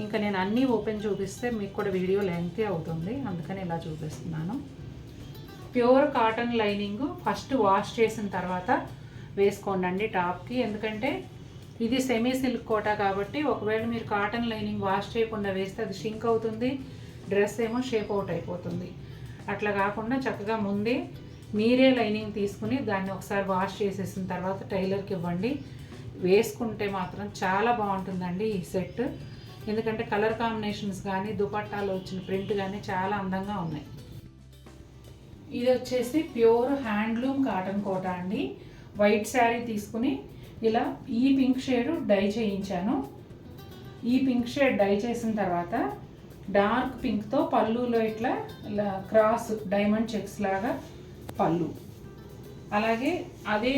ఇంకా నేను అన్నీ ఓపెన్ చూపిస్తే మీకు కూడా వీడియో లెంగ్తీ అవుతుంది, అందుకని ఇలా చూపిస్తున్నాను. Pure cotton lining first wash చేసిన తర్వాత వేసుకోండి టాప్కి. ఎందుకంటే ఇది సెమీ సిల్క్ కోటా కాబట్టి ఒకవేళ మీరు కాటన్ లైనింగ్ వాష్ చేయకుండా వేస్తే అది షింక్ అవుతుంది, డ్రెస్ ఏమో షేప్ అవుట్ అయిపోతుంది. అట్లా కాకుండా చక్కగా ముందే మీరే లైనింగ్ తీసుకుని దాన్ని ఒకసారి వాష్ చేసేసిన తర్వాత టైలర్కి ఇవ్వండి. వేసుకుంటే మాత్రం చాలా బాగుంటుందండి ఈ సెట్. ఎందుకంటే కలర్ కాంబినేషన్స్ కానీ దుపట్టాలో వచ్చిన ప్రింట్ కానీ చాలా అందంగా ఉన్నాయి. ఇది వచ్చేసి ప్యూర్ హ్యాండ్లూమ్ కాటన్ కోటా అండి. వైట్ శారీ తీసుకుని ఇలా ఈ పింక్ షేడ్ డై చేయించాను. ఈ పింక్ షేడ్ డై చేసిన తర్వాత డార్క్ పింక్తో పళ్ళులో ఇట్లా క్రాస్ డైమండ్ చెక్స్ లాగా పళ్ళు. అలాగే అదే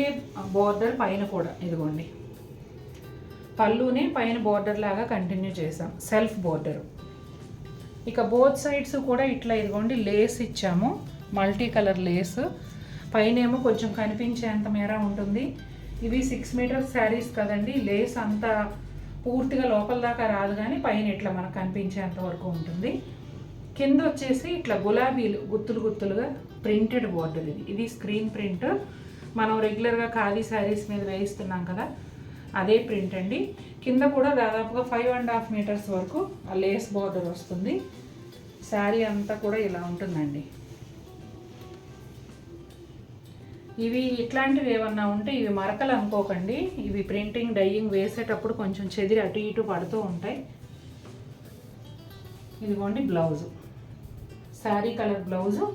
బోర్డర్ పైన కూడా ఇదిగోండి పళ్ళునే పైన బోర్డర్ లాగా కంటిన్యూ చేసాం, సెల్ఫ్ బోర్డరు. ఇక బోత్ సైడ్స్ కూడా ఇట్లా ఇదిగోండి లేస్ ఇచ్చాము, మల్టీ కలర్ లేస్. పైన ఏమో కొంచెం కనిపించేంత మేర ఉంటుంది. ఇవి 6 మీటర్స్ శారీస్ కదండి, లేస్ అంతా పూర్తిగా లోపల దాకా రాదు, కానీ పైన ఇట్లా మనకు కనిపించేంత వరకు ఉంటుంది. కింద వచ్చేసి ఇట్లా గులాబీలు గుత్తులు గుత్తులుగా ప్రింటెడ్ బోర్డర్. ఇది స్క్రీన్ ప్రింట్. మనం రెగ్యులర్గా ఖాదీ శారీస్ మీద వేయిస్తున్నాం కదా, అదే ప్రింట్ అండి. కింద కూడా దాదాపుగా 5.5 మీటర్స్ వరకు ఆ లేస్ బార్డర్ వస్తుంది. శారీ అంతా కూడా ఇలా ఉంటుందండి. ఇవి ఇట్లాంటివి ఏమన్నా ఉంటే ఇవి మరకలు అనుకోకండి. ఇవి ప్రింటింగ్ డైయింగ్ వేసేటప్పుడు కొంచెం చెదిరి అటు ఇటు పడుతూ ఉంటాయి. ఇదిగోండి blouse, sari colour blouse,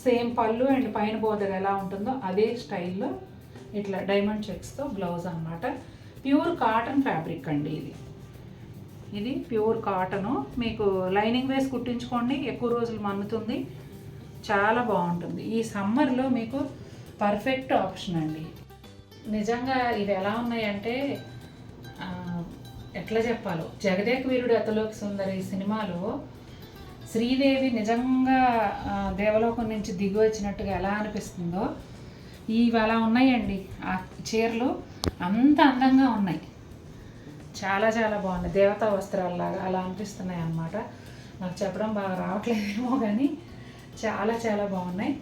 same పళ్ళు అండ్ పైన బోర్డర్ ఎలా ఉంటుందో అదే స్టైల్లో ఇట్లా డైమండ్ చెక్స్తో బ్లౌజ్ అన్నమాట. ప్యూర్ కాటన్ ఫ్యాబ్రిక్ అండి ఇది ప్యూర్ కాటను. మీకు లైనింగ్ వేసి కుట్టించుకోండి, ఎక్కువ రోజులు మన్నుతుంది, చాలా బాగుంటుంది. ఈ సమ్మర్లో మీకు పర్ఫెక్ట్ ఆప్షన్ అండి. నిజంగా ఇవి ఎలా ఉన్నాయంటే ఎట్లా చెప్పాలో, జగదేక వీరుడు అతలోక సుందరి సినిమాలో శ్రీదేవి నిజంగా దేవలోకం నుంచి దిగి వచ్చినట్టుగా ఎలా అనిపిస్తుందో ఇవి అలా ఉన్నాయండి. ఆ చీరలు అంత అందంగా ఉన్నాయి, చాలా చాలా బాగున్నాయి. దేవతా వస్త్రాలలాగా అలా అనిపిస్తున్నాయి అన్నమాట. నాకు చెప్పడం బాగా రావట్లేదేమో కానీ చాలా చాలా బాగున్నాయి.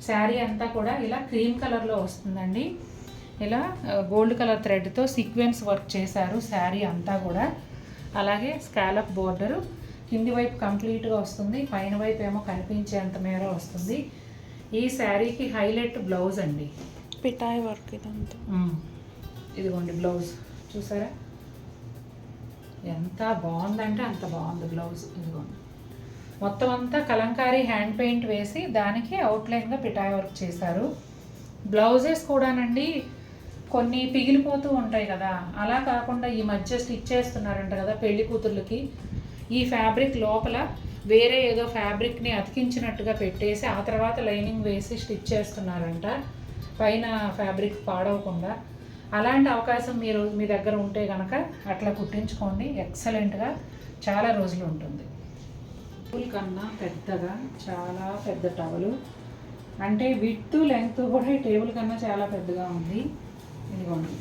శారీ అంతా కూడా ఇలా క్రీమ్ కలర్లో వస్తుందండి. ఇలా గోల్డ్ కలర్ థ్రెడ్తో సీక్వెన్స్ వర్క్ చేశారు శారీ అంతా కూడా. అలాగే స్కాలప్ బోర్డరు కింది వైపు కంప్లీట్గా వస్తుంది, పైన వైపు ఏమో కనిపించేంత మేర వస్తుంది. ఈ శారీకి హైలైట్ బ్లౌజ్ అండి, పిటాయి వర్క్ ఇదంతా. ఇదిగోండి బ్లౌజ్ చూసారా ఎంత బాగుందంటే అంత బాగుంది బ్లౌజ్. ఇదిగోండి మొత్తం అంతా కలంకారీ హ్యాండ్ పెయింట్ వేసి దానికి అవుట్లైన్గా పిటాయి వర్క్ చేశారు. బ్లౌజెస్ కూడానండి కొన్ని పిగిలిపోతూ ఉంటాయి కదా, అలా కాకుండా ఈ మధ్య స్టిచ్ చేస్తున్నారంట కదా పెళ్లి కూతుర్లకి. ఈ ఫ్యాబ్రిక్ లోపల వేరే ఏదో ఫ్యాబ్రిక్ని అతికించినట్టుగా పెట్టేసి ఆ తర్వాత లైనింగ్ వేసి స్టిచ్ చేస్తున్నారంట, పైన ఫ్యాబ్రిక్ పాడవకుండా. అలాంటి అవకాశం మీరు మీ దగ్గర ఉంటే కనుక అట్లా కుట్టించుకోండి, ఎక్సలెంట్గా చాలా రోజులు ఉంటుంది. టవల్ కన్నా పెద్దగా చాలా పెద్ద టవలు, అంటే విడ్త్ లెంగ్త్ కూడా ఈ టేబుల్ కన్నా చాలా పెద్దగా ఉంది. ఇదిగోండి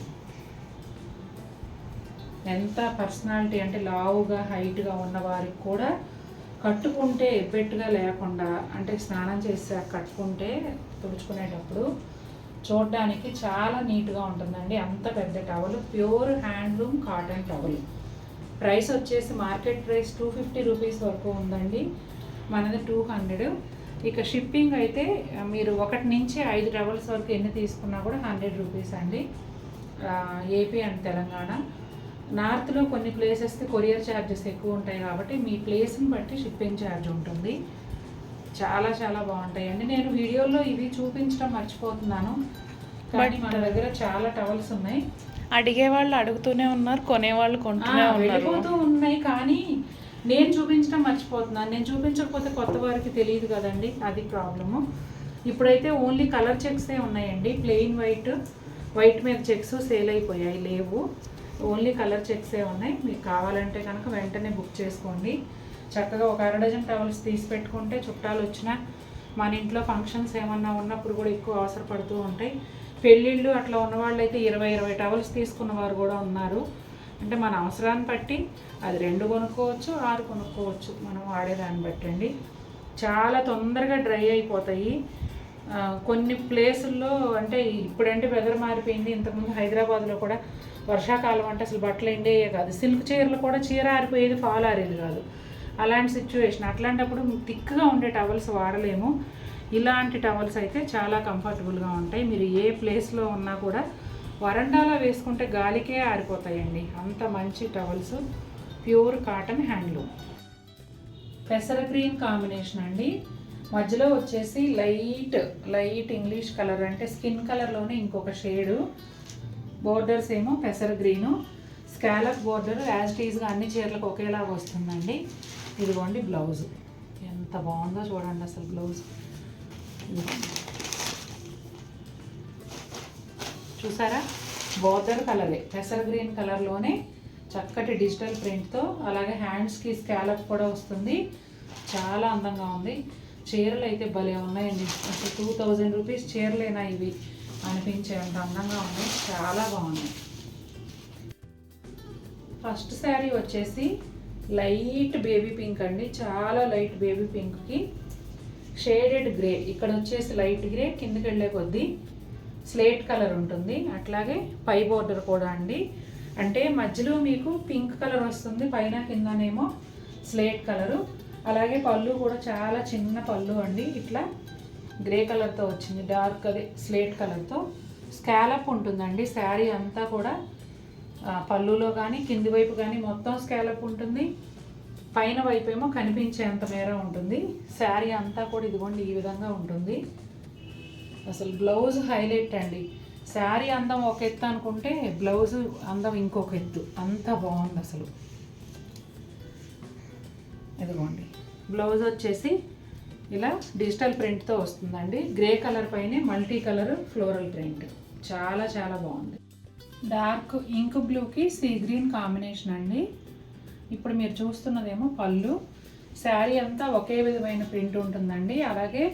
ఎంత పర్సనాలిటీ అంటే లావుగా హైట్గా ఉన్న వారికి కూడా కట్టుకుంటే ఎబ్బెట్టుగా లేకుండా, అంటే స్నానం చేసాక కట్టుకుంటే తుడుచుకునేటప్పుడు చూడడానికి చాలా నీట్గా ఉంటుందండి. అంత పెద్ద towel, pure handloom cotton towel. Price వచ్చేసి మార్కెట్ ప్రైస్ 250 రూపీస్ వరకు ఉందండి, మనది 200. ఇక షిప్పింగ్ అయితే మీరు 1 నుంచి 5 టవల్స్ వరకు ఎన్ని తీసుకున్నా కూడా 100 రూపీస్ అండి. AP and Telangana. నార్త్లో కొన్ని ప్లేసెస్కి కొరియర్ ఛార్జెస్ ఎక్కువ ఉంటాయి కాబట్టి మీ ప్లేస్ని బట్టి షిప్పింగ్ ఛార్జ్ ఉంటుంది. చాలా చాలా బాగుంటాయండి. నేను వీడియోలో ఇవి చూపించడం మర్చిపోతున్నాను, కానీ మన దగ్గర చాలా టవల్స్ ఉన్నాయి. అడిగే వాళ్ళు అడుగుతూనే ఉన్నారు, కొనేవాళ్ళు కొంటూనే వెళ్ళిపోతూ ఉన్నాయి, కానీ నేను చూపించడం మర్చిపోతున్నాను. నేను చూపించకపోతే కొత్త వారికి తెలియదు కదండి, అది ప్రాబ్లము. ఇప్పుడైతే ఓన్లీ కలర్ చెక్సే ఉన్నాయండి. ప్లెయిన్ వైట్ మీద చెక్స్ సేల్ అయిపోయాయి, లేవు. ఓన్లీ కలర్ చెక్సే ఉన్నాయి. మీకు కావాలంటే కనుక వెంటనే బుక్ చేసుకోండి. చక్కగా ఒక 1/2 డజన్ టవల్స్ తీసి పెట్టుకుంటే చుట్టాలు వచ్చినా మన ఇంట్లో ఫంక్షన్స్ ఏమన్నా ఉన్నప్పుడు కూడా ఎక్కువ అవసరపడుతూ ఉంటాయి. పెళ్ళిళ్ళు అట్లా ఉన్నవాళ్ళు అయితే 20 టవల్స్ తీసుకున్న వారు కూడా ఉన్నారు. అంటే మన అవసరాన్ని బట్టి అది 2 కొనుక్కోవచ్చు, 6 కొనుక్కోవచ్చు, మనం వాడేదాన్ని బట్టి అండి. చాలా తొందరగా డ్రై అయిపోతాయి. కొన్ని ప్లేసుల్లో అంటే ఇప్పుడంటే వెదర్ మారిపోయింది. ఇంతకుముందు హైదరాబాద్లో కూడా వర్షాకాలం అంటే అసలు బట్టలు ఎండేయే కాదు, సిల్క్ చీరలు కూడా చీర ఆరిపోయేది, ఫాల్ ఆరేది కాదు. అలాంటి సిచ్యువేషన్. అట్లాంటప్పుడు థిక్గా ఉండే టవల్స్ వాడలేము. ఇలాంటి టవల్స్ అయితే చాలా కంఫర్టబుల్గా ఉంటాయి. మీరు ఏ ప్లేస్లో ఉన్నా కూడా వరండాలో వేసుకుంటే గాలికే ఆరిపోతాయండి, అంత మంచి టవల్స్. Pure cotton handloom. పెసర గ్రీన్ కాంబినేషన్ అండి. మధ్యలో వచ్చేసి లైట్ ఇంగ్లీష్ కలర్, అంటే స్కిన్ కలర్లోనే ఇంకొక షేడు. బోర్డర్స్ ఏమో పెసర గ్రీను, స్కాలప్ బోర్డర్ యాజ్ టీజ్గా అన్ని చీరలకు ఒకేలాగా వస్తుందండి. ఇదిగోండి బ్లౌజ్, ఎంత బాగుందో చూడండి అసలు బ్లౌజ్. చూసారా, బోర్డర్ కలరే పెసర గ్రీన్ కలర్లోనే చక్కటి డిజిటల్ ప్రింట్తో, అలాగే హ్యాండ్స్కి స్కాలప్ కూడా వస్తుంది. చాలా అందంగా ఉంది. చీరలు అయితే భలే ఉన్నాయండి. అసలు 2000 రూపీస్ చీరలేనా ఇవి అనిపించేంత అందంగా ఉన్నాయి, చాలా బాగున్నాయి. ఫస్ట్ శారీ వచ్చేసి లైట్ బేబీ పింక్ అండి, చాలా లైట్ బేబీ పింక్కి షేడెడ్ గ్రే. ఇక్కడ వచ్చేసి లైట్ గ్రే, కిందకి వెళ్ళే కొద్దీ స్లేట్ కలర్ ఉంటుంది. అట్లాగే పై బోర్డర్ కూడా అండి అంటే మధ్యలో మీకు పింక్ కలర్ వస్తుంది, పైన కిందనేమో స్లేట్ కలరు. అలాగే పళ్ళు కూడా చాలా చిన్న పళ్ళు అండి, ఇట్లా గ్రే కలర్తో వచ్చింది, డార్క్ అదే స్లేట్ కలర్తో. స్కాలప్ ఉంటుందండి శారీ అంతా కూడా, పళ్ళులో కానీ కింది వైపు కానీ మొత్తం స్కాలప్ ఉంటుంది, పైన వైపు ఏమో కనిపించేంత మేర ఉంటుంది. శారీ అంతా కూడా ఇదిగోండి ఈ విధంగా ఉంటుంది. అసలు బ్లౌజ్ హైలైట్ అండి. శారీ అందం ఒక ఎత్తు అనుకుంటే బ్లౌజ్ అందం ఇంకొక ఎత్తు, అంత బాగుంది అసలు. ఇదిగోండి బ్లౌజ్ వచ్చేసి ఇలా డిజిటల్ ప్రింట్తో వస్తుందండి. గ్రే కలర్ పైనే మల్టీ కలర్ ఫ్లోరల్ ప్రింట్, చాలా చాలా బాగుంది. డార్క్ ఇంక్ బ్లూకి సీ గ్రీన్ కాంబినేషన్ అండి. ఇప్పుడు మీరు చూస్తున్నదేమో పళ్ళు. శారీ అంతా ఒకే విధమైన ప్రింట్ ఉంటుందండి. అలాగే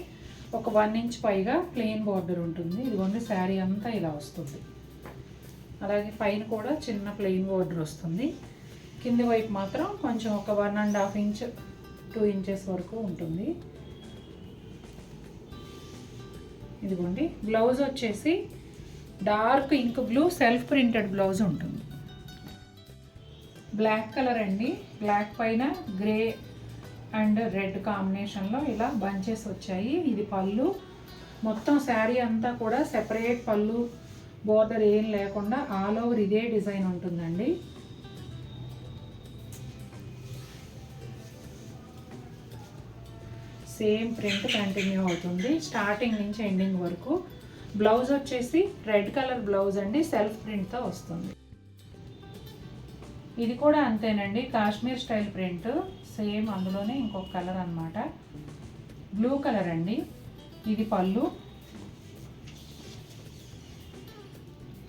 ఒక 1 ఇంచ్ పైగా ప్లెయిన్ బార్డర్ ఉంటుంది. ఇదిగోండి శారీ అంతా ఇలా వస్తుంది. అలాగే పైన కూడా చిన్న ప్లెయిన్ బార్డర్ వస్తుంది. కింది వైపు మాత్రం కొంచెం ఒక 1.5 ఇంచ్ 2 ఇంచెస్ వరకు ఉంటుంది. ఇదిగోండి బ్లౌజ్ వచ్చేసి dark ink blue self printed blouse ఉంటుంది. బ్లాక్ కలర్ అండి. బ్లాక్ పైన గ్రే అండ్ రెడ్ కాంబినేషన్లో ఇలా బంచెస్ వచ్చాయి. ఇది పళ్ళు. మొత్తం శారీ అంతా కూడా సెపరేట్ పళ్ళు బోర్డర్ ఏం లేకుండా ఆల్ ఓవర్ ఇదే డిజైన్ ఉంటుందండి. సేమ్ ప్రింట్ కంటిన్యూ అవుతుంది స్టార్టింగ్ నుంచి ఎండింగ్ వరకు. బ్లౌజ్ వచ్చేసి రెడ్ కలర్ బ్లౌజ్ అండి, సెల్ఫ్ ప్రింట్తో వస్తుంది. ఇది కూడా అంతేనండి, కాశ్మీర్ స్టైల్ ప్రింట్ సేమ్, అందులోనే ఇంకొక కలర్ అన్నమాట. బ్లూ కలర్ అండి. ఇది పళ్ళు.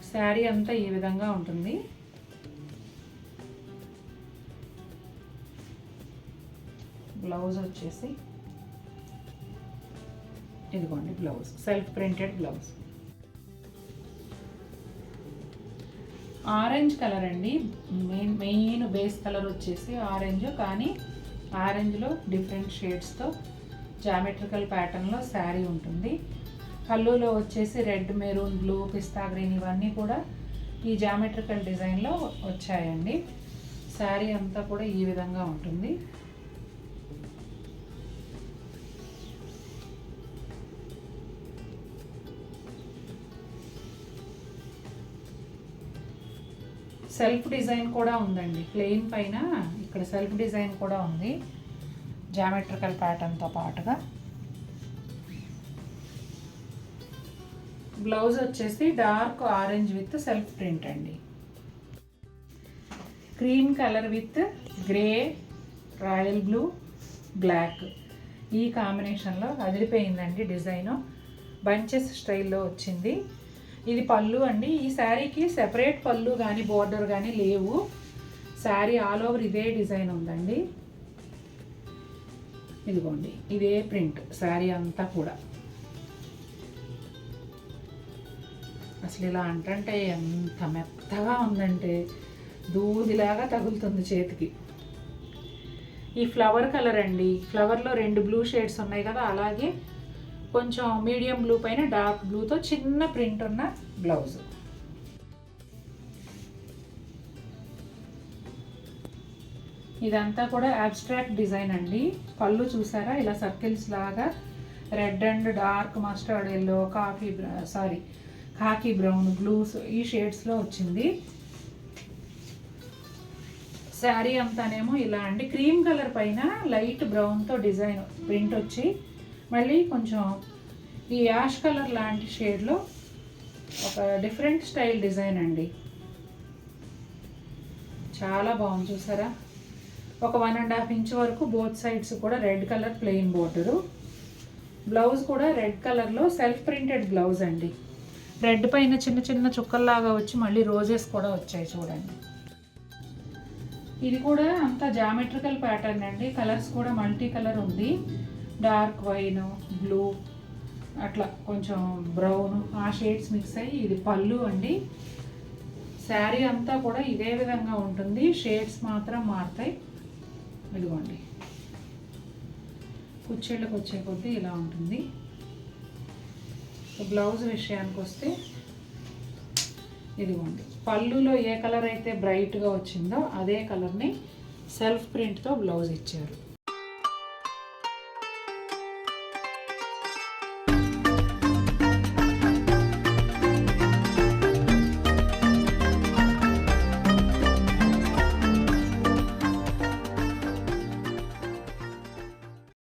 శారీ అంతా ఈ విధంగా ఉంటుంది. బ్లౌజ్ వచ్చేసి ఇదిగోండి blouse, self printed blouse. Orange colour అండి. మెయిన్ బేస్ కలర్ వచ్చేసి ఆరెంజ్, కానీ ఆరెంజ్లో డిఫరెంట్ షేడ్స్తో జామెట్రికల్ ప్యాటర్న్లో శారీ ఉంటుంది. పళ్ళులో వచ్చేసి రెడ్, మెరూన్, బ్లూ, పిస్తా గ్రీన్ ఇవన్నీ కూడా ఈ జామెట్రికల్ డిజైన్లో వచ్చాయండి. శారీ అంతా కూడా ఈ విధంగా ఉంటుంది. సెల్ఫ్ డిజైన్ కూడా ఉందండి. ప్లెయిన్ పైన ఇక్కడ సెల్ఫ్ డిజైన్ కూడా ఉంది జామెట్రికల్ ప్యాటర్న్తో పాటుగా. బ్లౌజ్ వచ్చేసి dark orange with self print అండి. Cream colour with grey, royal blue, black ఈ కాంబినేషన్లో అదిరిపోయిందండి డిజైను. బంచెస్ స్టైల్లో వచ్చింది. ఇది పళ్ళు అండి. ఈ శారీకి సెపరేట్ పళ్ళు కానీ బోర్డర్ కానీ లేవు. శారీ ఆల్ ఓవర్ ఇదే డిజైన్ ఉందండి. ఇదిగోండి ఇదే ప్రింట్ శారీ అంతా కూడా. అసలు ఇలా అంటే ఎంత మెత్తగా ఉందంటే దూదిలాగా తగులుతుంది చేతికి. ఈ ఫ్లవర్ కలర్ అండి. ఫ్లవర్లో 2 బ్లూ షేడ్స్ ఉన్నాయి కదా, అలాగే కొంచెం మీడియం బ్లూ పైన డార్క్ బ్లూతో చిన్న ప్రింట్ ఉన్న బ్లౌజ్. ఇదంతా కూడా అబ్స్ట్రాక్ట్ డిజైన్ అండి. పళ్ళు చూసారా ఇలా సర్కిల్స్ లాగా red and dark mustard yellow, కాకి బ్రౌన్, బ్లూస్ ఈ షేడ్స్లో వచ్చింది. శారీ అంతానేమో ఇలా అండి. క్రీమ్ కలర్ పైన లైట్ బ్రౌన్తో డిజైన్ ప్రింట్ వచ్చి మళ్ళీ కొంచెం ఈ యాష్ కలర్ లాంటి షేడ్లో ఒక డిఫరెంట్ స్టైల్ డిజైన్ అండి. చాలా బాగుంది చూసారా. ఒక 1.5 ఇంచ్ వరకు బోత్ సైడ్స్ కూడా red colour plain border. Blouse కూడా రెడ్ కలర్లో సెల్ఫ్ ప్రింటెడ్ బ్లౌజ్ అండి. రెడ్ పైన చిన్న చిన్న చుక్కల్లాగా వచ్చి మళ్ళీ రోజెస్ కూడా వచ్చాయి చూడండి. ఇది కూడా అంతా జామెట్రికల్ ప్యాటర్న్ అండి. కలర్స్ కూడా మల్టీ కలర్ ఉంది. డార్క్ వైన్, బ్లూ, అట్లా కొంచెం బ్రౌన్ ఆ షేడ్స్ మిక్స్ అయ్యి ఇది పళ్ళు అండి. శారీ అంతా కూడా ఇదే విధంగా ఉంటుంది. షేడ్స్ మాత్రం మారుతాయి. ఇదిగోండి కుచ్చేళ్ళకి వచ్చే కొద్దీ ఇలా ఉంటుంది. బ్లౌజ్ విషయానికి వస్తే ఇదిగోండి పళ్ళులో ఏ కలర్ అయితే బ్రైట్గా వచ్చిందో అదే కలర్ని సెల్ఫ్ ప్రింట్తో బ్లౌజ్ ఇచ్చారు.